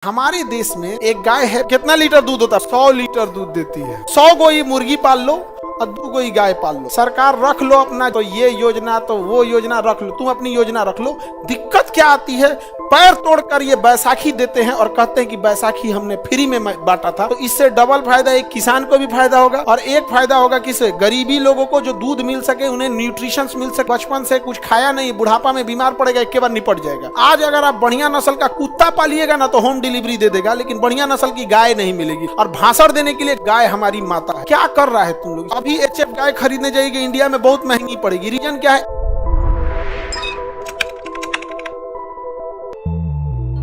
हमारे देश में एक गाय है, कितना लीटर दूध होता है? 100 लीटर दूध देती है। 100 को ही मुर्गी पाल लो और 2 को ही गाय पाल लो। सरकार रख लो अपना, तो ये योजना तो वो योजना रख लो, तुम अपनी योजना रख लो। दिक्कत क्या आती है, पैर तोड़कर ये बैसाखी देते हैं और कहते हैं कि बैसाखी हमने फ्री में बांटा था। तो इससे डबल फायदा, एक किसान को भी फायदा होगा और एक फायदा होगा किसे? गरीबी लोगों को जो दूध मिल सके, उन्हें न्यूट्रिशन मिल सके। बचपन से कुछ खाया नहीं, बुढ़ापा में बीमार पड़ेगा, एक के बाद निपट जाएगा। आज अगर आप बढ़िया नस्ल का कुत्ता पालिएगा ना तो होम डिलीवरी दे देगा, लेकिन बढ़िया नस्ल की गाय नहीं मिलेगी। और भाषण देने के लिए गाय हमारी माता है। क्या कर रहा है तुम लोग? अभी एचएफ गाय खरीदने जाएगी, इंडिया में बहुत महंगी पड़ेगी। रीजन क्या है?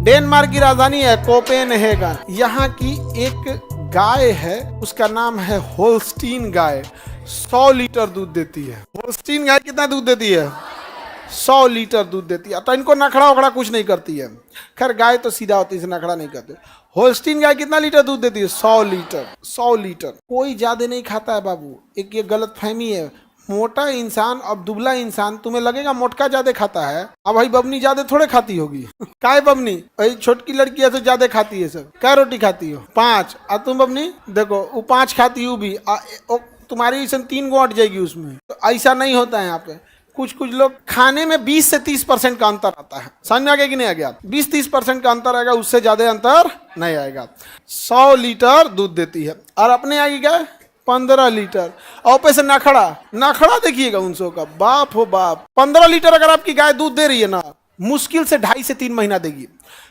डेनमार्क की राजधानी है कोपेनहेगन। यहाँ की एक गाय है, उसका नाम है होल्स्टीन गाय। 100 लीटर दूध देती है। होल्स्टीन गाय कितना दूध देती है? 100 लीटर दूध देती है। तो इनको नखड़ा वखड़ा कुछ नहीं करती है। खैर गाय तो सीधा होती है, नखड़ा नहीं करते। होल्स्टीन गाय कितना लीटर दूध देती है? 100 लीटर। 100 लीटर। कोई ज्यादा नहीं खाता है बाबू। एक ये गलत फहमी है। मोटा इंसान और दुबला इंसान, तुम्हें लगेगा मोटका ज्यादा खाता है। अब भाई बबनी ज्यादा थोड़े खाती होगी। काय बबनी? भाई छोटकी लड़की है तो ज्यादा खाती है। सब क्या रोटी खाती हो? 5। और तुम बबनी देखो, वो 5 खाती हो भी, तुम्हारी 3 गो अट जाएगी उसमें। तो ऐसा नहीं होता है यहाँ पे। कुछ लोग खाने में 20 से 30% का अंतर आता है। समझ में आ गया कि नहीं आ गया? 20-30% का अंतर आएगा, उससे ज्यादा अंतर नहीं आएगा। 100 लीटर दूध देती है। और अपने आगे क्या? 15 लीटर। और पैसे नखड़ा देखिएगा उन सौ का, बाप हो बाप। 15 लीटर अगर आपकी गाय दूध दे रही है ना, मुश्किल से 2.5 से 3 महीना देगी।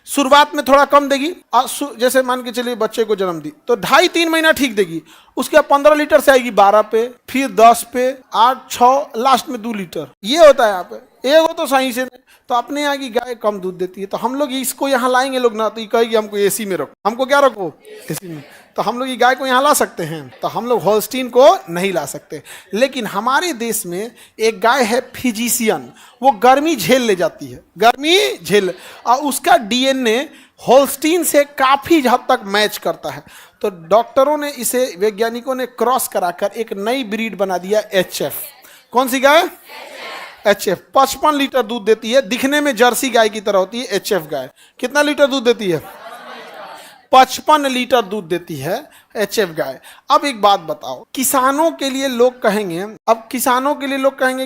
शुरुआत में थोड़ा कम देगी, जैसे मान के चलिए बच्चे को जन्म दी तो 2.5-3 महीना ठीक देगी। उसके बाद 15 लीटर से आएगी 12 पे, फिर 10 पे, 8, 6, लास्ट में 2 लीटर। ये होता है यहाँ पे। एक हो तो सही से नहीं। तो अपने यहाँ की गाय कम दूध देती है। तो हम लोग इसको यहाँ लाएंगे लोग ना, तो ये कहेगी हमको एसी में रखो। हमको क्या रखो? एसी में। तो हम लोग ये गाय को यहाँ ला सकते हैं, तो हम लोग होल्स्टीन को नहीं ला सकते। लेकिन हमारे देश में एक गाय है फिजिशियन, वो गर्मी झेल ले जाती है, गर्मी झेल, और उसका डीएनए होल्स्टीन से काफी हद तक मैच करता है। तो डॉक्टरों ने इसे, वैज्ञानिकों ने क्रॉस कराकर एक नई ब्रीड बना दिया, एचएफ। कौन सी गाय? एचएफ। 55 लीटर दूध देती है। दिखने में जर्सी गाय की तरह होती है एचएफ गाय। कितना लीटर दूध देती है? 55 लीटर दूध देती है एचएफ गाय। अब एक बात बताओ, किसानों के लिए लोग कहेंगे,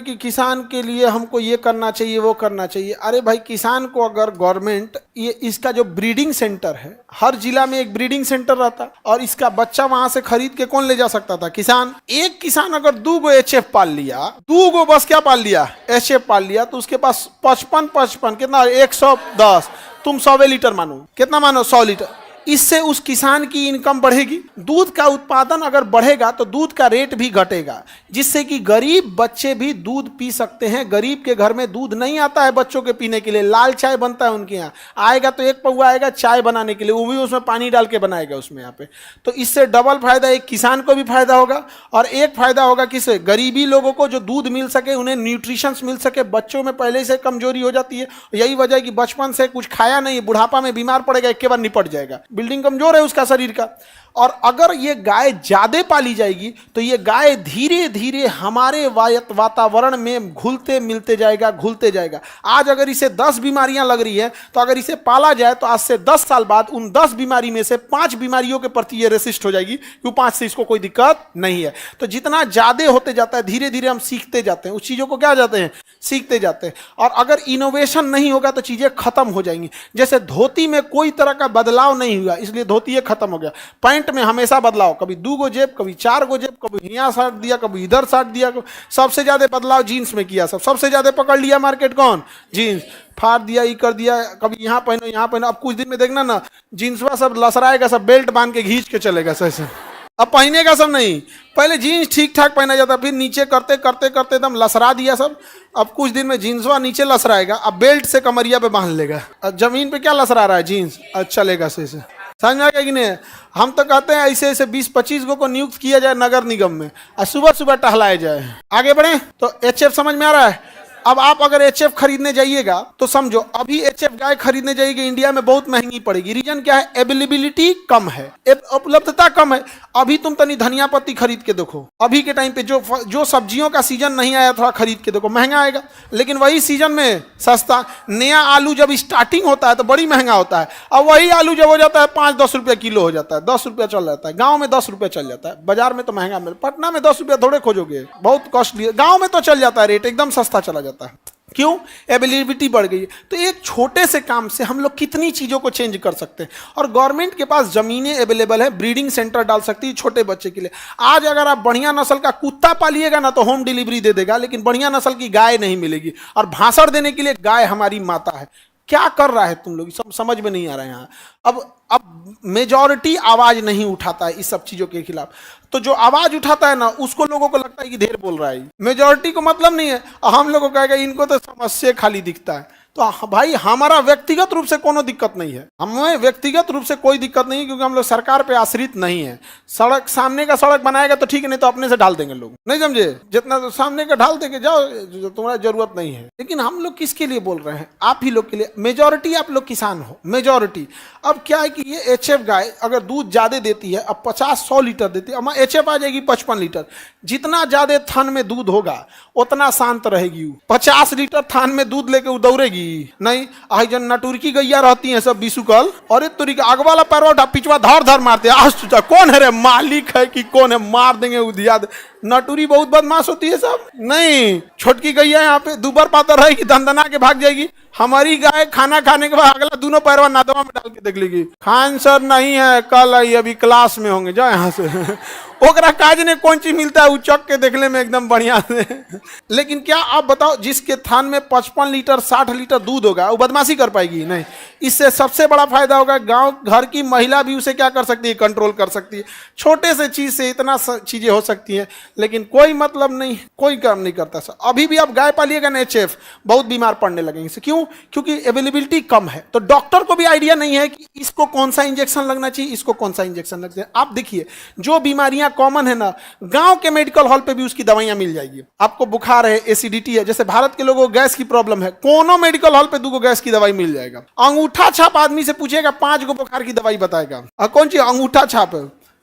कि किसान के लिए हमको ये करना चाहिए, वो करना चाहिए। अरे भाई, किसान को अगर गवर्नमेंट ये इसका जो ब्रीडिंग सेंटर है, हर जिला में एक ब्रीडिंग सेंटर रहता और इसका बच्चा वहां से खरीद के कौन ले जा सकता था? किसान। एक किसान अगर 2 गो एचएफ पाल लिया, 2 गो बस क्या पाल लिया? एचएफ पाल लिया, तो उसके पास 55 कितना? 110। तुम 100 लीटर मानो, कितना मानो? 100 लीटर। इससे उस किसान की इनकम बढ़ेगी। दूध का उत्पादन अगर बढ़ेगा तो दूध का रेट भी घटेगा, जिससे कि गरीब बच्चे भी दूध पी सकते हैं। गरीब के घर में दूध नहीं आता है बच्चों के पीने के लिए, लाल चाय बनता है उनके यहाँ। आएगा तो 1 पौवा आएगा चाय बनाने के लिए, वो भी उसमें पानी डाल के बनाएगा उसमें यहाँ पे। तो इससे डबल फायदा, एक किसान को भी फायदा होगा और एक फायदा होगा किसे? गरीबी लोगों को जो दूध मिल सके, उन्हें न्यूट्रिशन मिल सके। बच्चों में पहले से कमजोरी हो जाती है, यही वजह है कि बचपन से कुछ खाया नहीं, बुढ़ापा में बीमार पड़ेगा, एक के बाद निपट जाएगा। बिल्डिंग कमजोर है उसका शरीर का। और अगर ये गाय ज्यादा पाली जाएगी तो ये गाय धीरे धीरे हमारे वातावरण में घुलते जाएगा। आज अगर इसे 10 बीमारियां लग रही है, तो अगर इसे पाला जाए तो आज से 10 साल बाद उन 10 बीमारी में से 5 बीमारियों के प्रति ये रेसिस्ट हो जाएगी, क्योंकि 5 से इसको कोई दिक्कत नहीं है। तो जितना ज्यादा होते जाता है, धीरे धीरे हम सीखते जाते हैं, उस चीजों को क्या जाते हैं? सीखते जाते हैं। और अगर इनोवेशन नहीं होगा तो चीजें खत्म हो जाएंगी। जैसे धोती में कोई तरह का बदलाव नहीं हुआ, इसलिए धोती ये खत्म हो गया। पैंट में हमेशा बदलाव, कभी 2 गो जेब, कभी 4 गो जेब, कभी यहाँ साट दिया, कभी इधर साट दिया। सबसे ज्यादा बदलाव जीन्स में किया, सबसे ज्यादा पकड़ लिया मार्केट कौन? जीन्स। फाड़ दिया, ये कर दिया, कभी यहाँ पहनो, यहाँ पहनो। अब कुछ दिन में देखना ना, जीन्सवा सब लसराएगा, सब बेल्ट बांध के घींच के चलेगा सही। अब पहनेगा सब नहीं। पहले जीन्स ठीक ठाक पहना जाता, फिर नीचे करते एकदम लसरा दिया सब। अब कुछ दिन में जीन्सवा नीचे लसराएगा, अब बेल्ट से कमरिया पे बांध लेगा। अब जमीन पे क्या लसरा रहा है? जीन्स। चलेगा सही से। समझ में आ गया कि नहीं? हम तो कहते हैं ऐसे 20-25 गो को नियुक्त किया जाए नगर निगम में और सुबह सुबह टहलाया जाए। आगे बढ़े तो एचएफ समझ में आ रहा है? अब आप अगर एचएफ खरीदने जाइएगा तो समझो अभी एचएफ गाय खरीदने जाइएगा इंडिया में बहुत महंगी पड़ेगी। रीजन क्या है? अवेलेबिलिटी कम है, उपलब्धता कम है। अभी तुम तनी धनिया पत्ती खरीद के देखो, अभी के टाइम पे जो सब्जियों का सीजन नहीं आया थोड़ा खरीद के देखो, महंगा आएगा। लेकिन वही सीजन में सस्ता। नया आलू जब स्टार्टिंग होता है तो बड़ी महंगा होता है, अब वही आलू जब हो जाता है 5-10 रुपया किलो हो जाता है, 10 रुपया चल जाता है। गाँव में 10 रुपया चल जाता है, बाजार में तो महंगा मिल, पटना में 10 रुपया थोड़े खोजोगे, बहुत कॉस्टली है। गाँव में तो चल जाता है, रेट एकदम सस्ता चला जाता है। क्यों? अवेलेबिलिटी बढ़ गई है। तो एक छोटे से काम से हम लोग कितनी चीज़ों को चेंज कर सकते हैं। और गवर्नमेंट के पास ज़मीनें अवेलेबल है, ब्रीडिंग सेंटर डाल सकती है छोटे बच्चे के लिए। आज अगर आप बढ़िया नस्ल का कुत्ता पालिएगा ना तो होम डिलीवरी दे देगा, लेकिन बढ़िया नस्ल की गाय नहीं मिलेगी। और भाषण देने के लिए गाय हमारी माता है। क्या कर रहा है तुम लोग, समझ में नहीं आ रहा है यहाँ। अब मेजॉरिटी आवाज नहीं उठाता है इस सब चीजों के खिलाफ। तो जो आवाज उठाता है ना उसको लोगों को लगता है कि ढेर बोल रहा है। मेजॉरिटी को मतलब नहीं है, हम लोगों को कहेगा इनको तो समस्या खाली दिखता है। तो भाई हमारा व्यक्तिगत रूप से कोनो दिक्कत नहीं है, हमें व्यक्तिगत रूप से कोई दिक्कत नहीं है, क्योंकि हम लोग सरकार पे आश्रित नहीं है। सड़क सामने का सड़क बनाएगा तो ठीक है, नहीं तो अपने से ढाल देंगे लोग, नहीं समझे? जितना तो सामने का ढाल देके जाओ, तुम्हारा जरूरत नहीं है। लेकिन हम लोग किसके लिए बोल रहे हैं? आप ही लोग के लिए। मेजॉरिटी आप लोग किसान हो, मेजॉरिटी। अब क्या है कि ये एचएफ गाय अगर दूध ज्यादा देती है, अब 50-100 लीटर देती है, अब एचएफ आ जाएगी 55 लीटर। जितना ज्यादा थान में दूध होगा उतना शांत रहेगी। 50 लीटर थान में दूध लेके दौड़ेगी नहीं। आई जन नटुरकी गैया रहती हैं सब बिसुकल, और एक तरीके आग वाला पैर उठा पिछवा धर धर मारते हैं। आज तुझा कौन है रे, मालिक है कि कौन है, मार देंगे उधिया। नटुरी बहुत बदमाश होती है सब। नहीं, छोटकी गैया यहाँ पे दुबर पातर रहेगी, दंदना के भाग जाएगी। हमारी गाय खाना खाने के बाद अगला दोनों पैरवा नादवा में डाल के देख लेगी। खान सर नहीं है, कल आई, अभी क्लास में होंगे, जाओ यहाँ से। ओकरा काज ने कौन चीज मिलता है वो चक के देखने में एकदम बढ़िया से। लेकिन क्या आप बताओ, जिसके थान में 55 लीटर 60 लीटर दूध होगा वो बदमाशी कर पाएगी? नहीं। इससे सबसे बड़ा फायदा होगा, गांव घर की महिला भी उसे क्या कर सकती है, कंट्रोल कर सकती है। छोटे से चीज से इतना चीजें हो सकती हैं, लेकिन कोई मतलब नहीं, कोई काम नहीं करता सर। अभी भी आप गाय पालिएगा ना एचएफ, बहुत बीमार पड़ने लगेंगे। क्यों? क्योंकि अवेलेबिलिटी कम है। तो डॉक्टर को भी आइडिया नहीं है कि इसको कौन सा इंजेक्शन लगना चाहिए, इसको कौन सा इंजेक्शन लगना चाहिए। आप देखिए जो बीमारियां कॉमन है ना, गांव के मेडिकल हॉल पे भी उसकी दवाइयां मिल जाएगी। आपको बुखार है, एसिडिटी है, जैसे भारत के लोगों को गैस की प्रॉब्लम है, कोनो मेडिकल हॉल पे 2 गैस की दवाई मिल जाएगा। अंगूठा छाप आदमी से पूछेगा 5 बुखार की दवाई बताएगा। कौन सी अंगूठा छाप?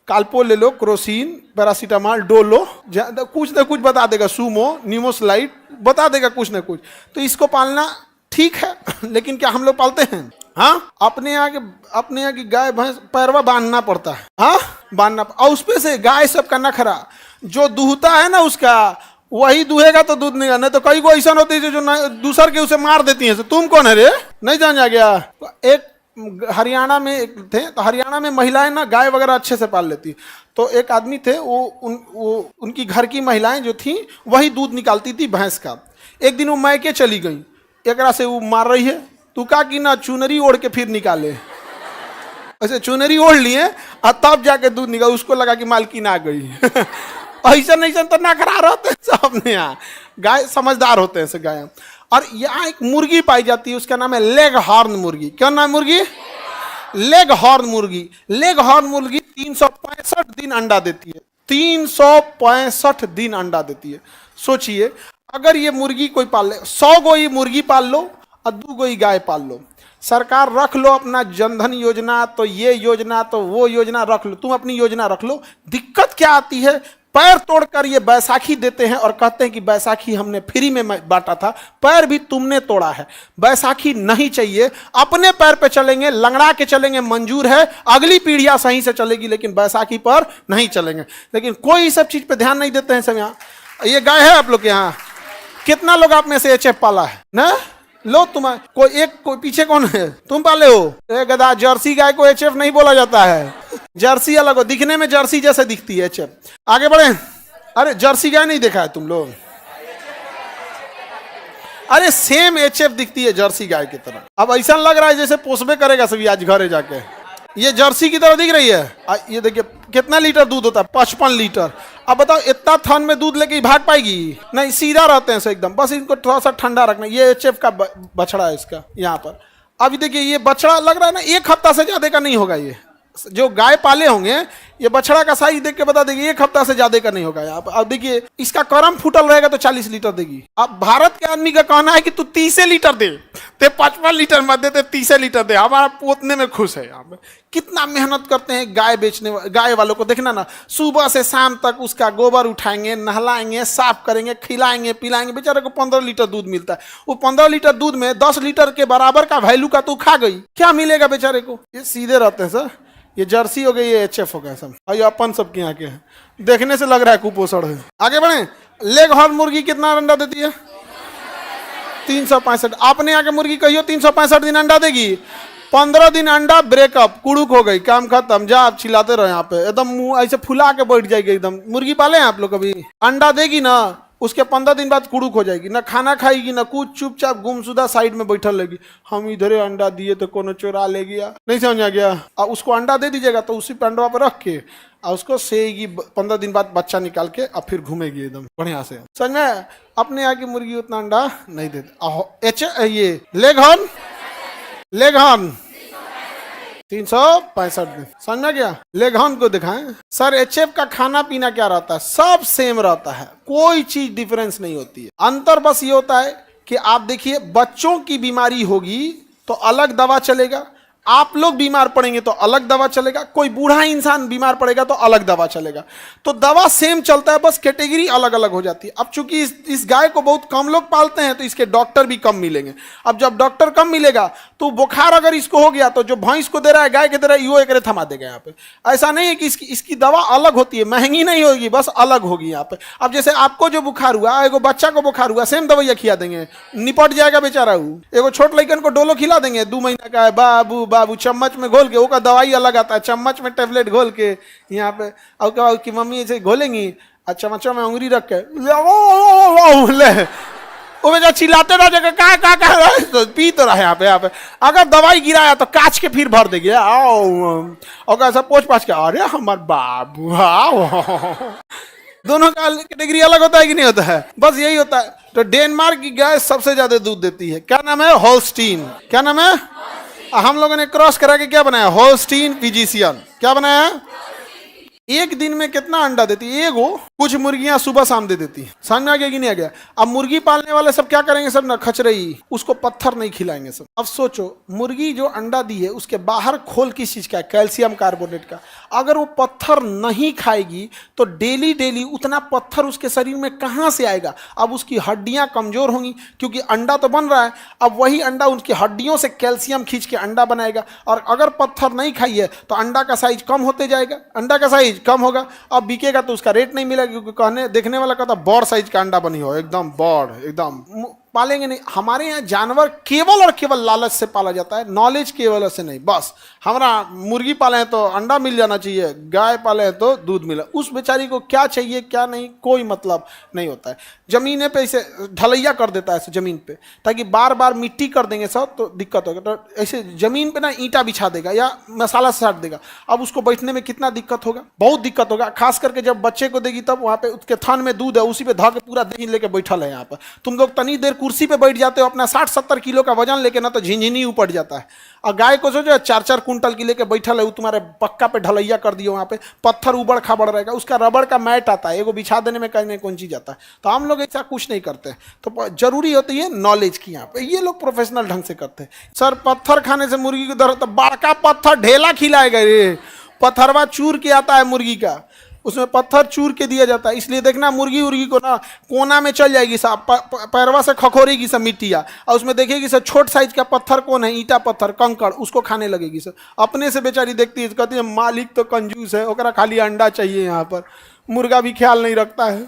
काल्पो ले लो, क्रोसिन, पैरासीटामॉल, डोलो, कुछ ना कुछ बता देगा, सूमो, न्यूमोस्लाइड बता देगा कुछ ना कुछ। तो इसको पालना ठीक है, लेकिन क्या हम लोग पालते हैं? हाँ, अपने यहाँ की गाय भैंस पैरवा बांधना पड़ता है। हाँ, बांधना, और उसपे से गाय सबका नखरा, जो दूहता है ना उसका वही दूहेगा तो दूध नहीं। नहीं तो कई को ऐसा होती है जो दूसर के उसे मार देती है। तो तुम कौन है रे, नहीं जान जा गया? एक हरियाणा में थे, तो हरियाणा में महिलाएं ना गाय वगैरह अच्छे से पाल लेती। तो एक आदमी थे, उनकी घर की महिलाएं जो थी वही दूध निकालती थी भैंस का। एक दिन वो मैके चली गई, एकरा से वो मार रही है, तू का कि ना चुनरी ओढ़ के फिर निकाले। ऐसे चुनरी ओढ़ लिए और तब जाके दूध निकाल, उसको लगा कि मालकिन आ गई। ऐसा नहीं तो ना खरा रहते हैं अपने यहाँ। गाय समझदार होते हैं गाय। और यहाँ एक मुर्गी पाई जाती है, उसका नाम है लेग हॉर्न मुर्गी। क्या नाम मुर्गी? लेग हॉर्न मुर्गी। लेग हॉर्न मुर्गी 365 दिन अंडा देती है। 365 दिन अंडा देती है। सोचिए, अगर ये मुर्गी कोई पाल ले, 100 गो ये मुर्गी पाल लो और 2 गो गाय पाल लो। सरकार रख लो अपना जनधन योजना, तो ये योजना, तो वो योजना रख लो, तुम अपनी योजना रख लो। दिक्कत क्या आती है, पैर तोड़कर ये बैसाखी देते हैं और कहते हैं कि बैसाखी हमने फ्री में बांटा था। पैर भी तुमने तोड़ा है। बैसाखी नहीं चाहिए, अपने पैर पे चलेंगे, लंगड़ा के चलेंगे, मंजूर है, अगली पीढ़ियां सही से चलेगी, लेकिन बैसाखी पर नहीं चलेंगे। लेकिन कोई सब चीज पे ध्यान नहीं देते हैं सब। यहाँ ये गाय है आप लोग के यहाँ, कितना लोग आप में से एचएफ पाला है ना? लो तुम्हारे कोई पीछे कौन है? तुम पाले हो? गधा, जर्सी गाय को एचएफ नहीं बोला जाता है। जर्सी अलग हो, दिखने में जर्सी जैसे दिखती है एचएफ। आगे बढ़े। अरे जर्सी गाय नहीं देखा है तुम लोग? अरे सेम एचएफ दिखती है जर्सी गाय की तरह। अब ऐसा लग रहा है जैसे पोसबे करेगा सभी आज घरे जाके। ये जर्सी की तरह दिख रही है। ये देखिए कितना लीटर दूध होता है, 55 लीटर। अब बताओ इतना थान में दूध लेके भाग पाएगी? नहीं, सीधा रहते हैं एकदम। बस इनको थोड़ा सा ठंडा रखना। ये एचएफ का बछड़ा है इसका यहाँ पर। अभी देखिए ये बछड़ा लग रहा है ना, 1 हफ्ता से ज्यादा का नहीं होगा ये। जो गाय पाले होंगे ये बछड़ा का साइज देख के बता देगी 1 हफ्ता से ज्यादा का नहीं होगा। अब देखिए इसका करम फूटल रहेगा तो 40 लीटर देगी। अब भारत के आदमी का कहना है कि तू 30 लीटर दे, ते 55 लीटर मत दे, 30 लीटर दे। हमारा पोतने में खुश है। यहाँ पे कितना मेहनत करते हैं गाय बेचने, गाय वालों को देखना ना, सुबह से शाम तक उसका गोबर उठाएंगे, नहलाएंगे, साफ करेंगे, खिलाएंगे, पिलाएंगे, बेचारे को 15 लीटर दूध मिलता है। वो 15 लीटर दूध में 10 लीटर के बराबर का वैल्यू का तू खा गई, क्या मिलेगा बेचारे को? ये सीधे रहते हैं सर, ये जर्सी हो गई, ये एचएफ हो गया सब, और ये अपन सबके यहाँ के हैं। देखने से लग रहा है कुपोषण है। आगे बढ़े। लेग हॉर्न मुर्गी कितना अंडा देती है? 365। आपने यहाँ के मुर्गी कहियो 365 दिन अंडा देगी। 15 दिन अंडा ब्रेकअप, कुड़ुक हो गई, काम खत्म, जा आप चिल्लाते रहो। यहाँ पे एकदम मुंह ऐसे फुला के बैठ जाएगी एकदम। मुर्गी पाले हैं आप लोग कभी? अंडा देगी ना, उसके 15 दिन बाद कुड़ुक हो जाएगी, ना खाना खाएगी ना कुछ, चुपचाप गुमशुदा साइड में बैठल रहेगी। हम इधरे अंडा दिए तो कोनो चोरा ले गया, नहीं समझ आ गया। और उसको अंडा दे दीजिएगा तो उसी पे अंडा पर रख के और उसको सेगी, 15 दिन बाद बच्चा निकाल के और फिर घूमेगी एकदम बढ़िया से। समझ में? अपने यहाँ की मुर्गी उतना अंडा नहीं देती। ये लेग हॉर्न 365 दिन। समझ में गया? लेग हॉर्न को दिखाएं। सर एचएफ का खाना पीना क्या रहता है? सब सेम रहता है, कोई चीज डिफरेंस नहीं होती है। अंतर बस ये होता है कि आप देखिए, बच्चों की बीमारी होगी तो अलग दवा चलेगा, आप लोग बीमार पड़ेंगे तो अलग दवा चलेगा, कोई बूढ़ा इंसान बीमार पड़ेगा तो अलग दवा चलेगा। तो दवा सेम चलता है, बस कैटेगरी अलग अलग हो जाती है। अब चूंकि इस गाय को बहुत कम लोग पालते हैं तो इसके डॉक्टर भी कम मिलेंगे। अब जब डॉक्टर कम मिलेगा तो बुखार अगर इसको हो गया तो जो भैंस को दे रहा है, गाय के दे रहा है, यो एक थमा देगा। यहाँ पे ऐसा नहीं है कि इसकी दवा अलग होती है, महंगी नहीं होगी, बस अलग होगी यहाँ पे। अब जैसे आपको जो बुखार हुआ, एगो बच्चा को बुखार हुआ, सेम दवाइयाँ खिला देंगे, निपट जाएगा बेचारा। एगो छोट लड़कन को डोलो खिला देंगे, 2 महीना का है, बाबू चम्मच में घोल के, वो का दवाई अलग आता है, चम्मच में टेबलेट घोल के यहाँ पे। और क्या कि मम्मी ऐसे घोलेंगी और चम्मचों में उंगली रख के ले, वो बेचा चिल्लाते रह जाएगा, का तो पी तो रहा है यहाँ पे। अगर दवाई गिराया तो काच के फिर भर देगी, और ऐसा पोछ पाछ के, अरे हमारे बाबू दोनों का कैटेगरी अलग होता है कि नहीं होता है? बस यही होता है। तो डेनमार्क की गाय सबसे ज्यादा दूध देती है, क्या नाम है? होल्स्टीन। क्या नाम है? हम लोगों ने क्रॉस करा के क्या बनाया? Holstein Friesian. क्या बनाया? एक दिन में कितना अंडा देती है? एगो। कुछ मुर्गियां सुबह शाम दे देती है। समझ में आ गया कि नहीं आ गया? अब मुर्गी पालने वाले सब क्या करेंगे? सब ना खचरई, उसको पत्थर नहीं खिलाएंगे सब। अब सोचो, मुर्गी जो अंडा दी है उसके बाहर खोल किस चीज का है? कैल्शियम कार्बोनेट का। अगर वो पत्थर नहीं खाएगी तो डेली डेली उतना पत्थर उसके शरीर में कहाँ से आएगा? अब उसकी हड्डियां कमजोर होंगी, क्योंकि अंडा तो बन रहा है। अब वही अंडा उसकी हड्डियों से कैल्शियम खींच के अंडा बनाएगा, और अगर पत्थर नहीं खाई है तो अंडा का साइज कम होते जाएगा, अंडा का साइज कम होगा। अब बिकेगा तो उसका रेट नहीं मिलेगा, क्योंकि कहने देखने वाला कहता बड़ साइज का अंडा बनी हो, एकदम बड़, एकदम पालेंगे नहीं। हमारे यहाँ जानवर केवल और केवल लालच से पाला जाता है, नॉलेज की वजह से नहीं। बस हमारा मुर्गी पाले हैं तो अंडा मिल जाना चाहिए, गाय पाले हैं तो दूध मिले। उस बेचारी को क्या चाहिए क्या नहीं कोई मतलब नहीं होता है। जमीन पे इसे ढलैया कर देता है जमीन पे, ताकि बार बार मिट्टी कर देंगे सब तो दिक्कत होगा। तो ऐसे जमीन पे ना ईंटा बिछा देगा या मसाला साट देगा। अब उसको बैठने में कितना दिक्कत होगा? बहुत दिक्कत होगा। खास करके जब बच्चे को देगी तब वहाँ पे उसके थन में दूध है, उसी पे धा के पूरा दही लेके बैठल है। यहाँ पर तुम लोग तनी देर कुर्सी पे बैठ जाते हो अपना 60-70 किलो का वजन लेके, ना तो झिंझिनी उपट जाता है। और गाय को सोचो 4-4 कुंटल की लेके बैठल है, वो तुम्हारे पक्का पे ढलैया कर दियो, वहाँ पे पत्थर उबड़ खाबड़ रहेगा। उसका रबड़ का मैट आता है, एगो बिछा देने में कहीं कौन चीज आता है। तो हम लोग ऐसा कुछ नहीं करते। तो जरूरी होती है नॉलेज की। यहाँ पे ये लोग प्रोफेशनल ढंग से करते हैं। सर पत्थर खाने से मुर्गी को दर्द, तो बड़का पत्थर ढेला खिलाएगा, रे पत्थरवा चूर के आता है मुर्गी का, उसमें पत्थर चूर के दिया जाता है। इसलिए देखना मुर्गी उर्गी को ना कोना में चल जाएगी सब, पैरवा से खखोरेगी सब मिट्टिया, और उसमें देखेगी सब छोट साइज का पत्थर कौन है, ईंटा पत्थर कंकड़, उसको खाने लगेगी सब। अपने से बेचारी देखती है, कहती है मालिक तो कंजूस है, ओकरा खाली अंडा चाहिए। यहाँ पर मुर्गा भी ख्याल नहीं रखता है।